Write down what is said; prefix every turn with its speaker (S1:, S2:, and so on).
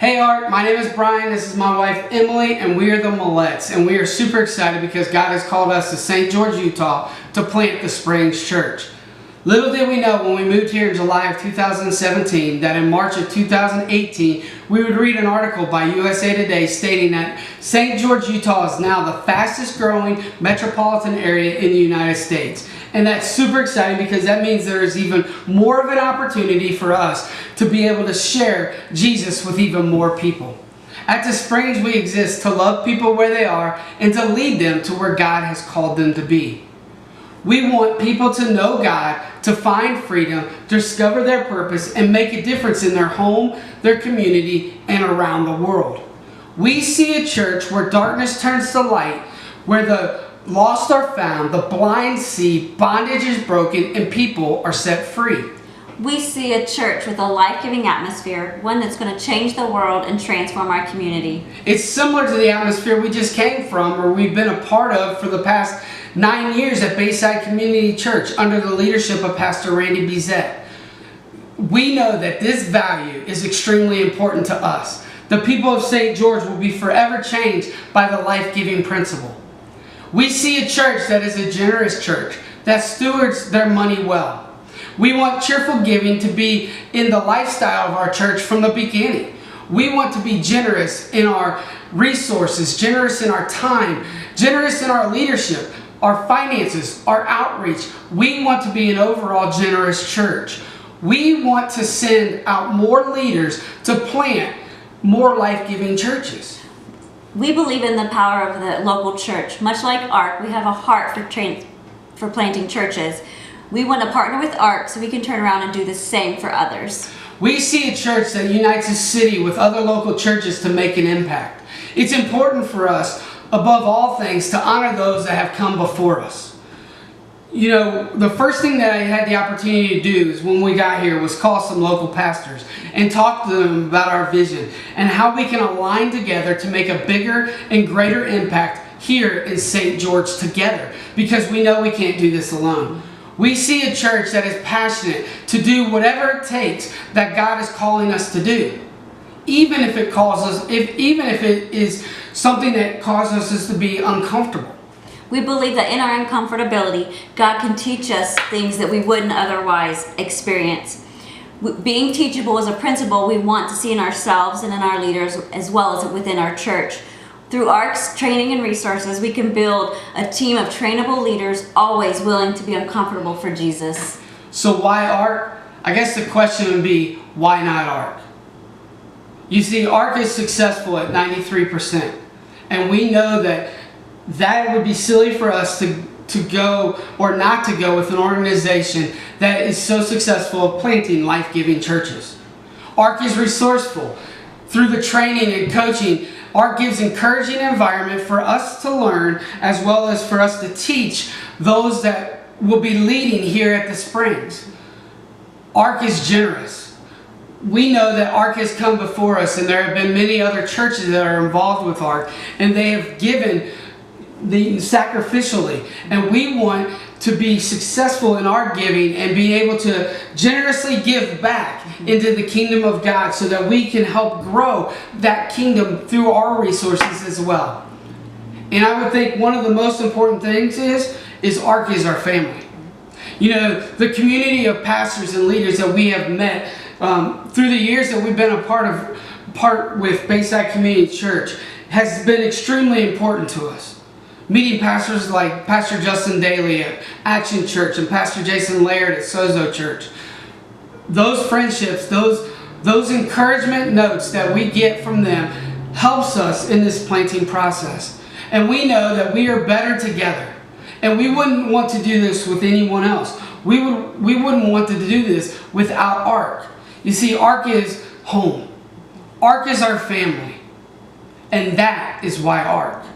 S1: Hey Art, my name is Brian, this is my wife Emily, and we are the Mallettes, and we are super excited because God has called us to St. George, Utah to plant the Springs Church. Little did we know when we moved here in July of 2017 that in March of 2018 we would read an article by USA Today stating that St. George, Utah is now the fastest growing metropolitan area in the United States. And that's super exciting because that means there is even more of an opportunity for us to be able to share Jesus with even more people. At the Springs, we exist to love people where they are and to lead them to where God has called them to be. We want people to know God, to find freedom, discover their purpose, and make a difference in their home, their community, and around the world. We see a church where darkness turns to light, where the lost are found, the blind see, bondage is broken, and people are set free.
S2: We see a church with a life-giving atmosphere, one that's going to change the world and transform our community.
S1: It's similar to the atmosphere we just came from, or we've been a part of for the past 9 years at Bayside Community Church under the leadership of Pastor Randy Bizet. We know that this value is extremely important to us. The people of St. George will be forever changed by the life-giving principle. We see a church that is a generous church, that stewards their money well. We want cheerful giving to be in the lifestyle of our church from the beginning. We want to be generous in our resources, generous in our time, generous in our leadership, our finances, our outreach. We want to be an overall generous church. We want to send out more leaders to plant more life-giving churches.
S2: We believe in the power of the local church. Much like ARC, we have a heart for planting churches. We want to partner with ARC so we can turn around and do the same for others.
S1: We see a church that unites a city with other local churches to make an impact. It's important for us, above all things, to honor those that have come before us. You know, the first thing that I had the opportunity to do is when we got here was call some local pastors and talk to them about our vision and how we can align together to make a bigger and greater impact here in St. George together, because we know we can't do this alone. We see a church that is passionate to do whatever it takes that God is calling us to do, even if it is something that causes us to be uncomfortable.
S2: We believe that in our uncomfortability, God can teach us things that we wouldn't otherwise experience. Being teachable is a principle we want to see in ourselves and in our leaders, as well as within our church. Through ARC's training and resources, we can build a team of trainable leaders, always willing to be uncomfortable for Jesus.
S1: So why ARC? I guess the question would be, why not ARC? You see, ARC is successful at 93%. And we know that would be silly for us to go or not to go with an organization that is so successful at planting life-giving churches. ARC is resourceful. Through the training and coaching, ARC gives encouraging environment for us to learn, as well as for us to teach those that will be leading here at the Springs. ARC is generous. We know that ARC has come before us, and there have been many other churches that are involved with ARC, and they have given sacrificially, and we want to be successful in our giving and be able to generously give back into the kingdom of God so that we can help grow that kingdom through our resources as well. And I would think one of the most important things is ARC is our family. You know, the community of pastors and leaders that we have met through the years that we've been a part with Bayside Community Church has been extremely important to us. Meeting pastors like Pastor Justin Daly at Action Church and Pastor Jason Laird at Sozo Church. Those friendships, those encouragement notes that we get from them helps us in this planting process. And we know that we are better together. And we wouldn't want to do this with anyone else. We wouldn't want to do this without ARC. You see, ARC is home. ARC is our family. And that is why ARC.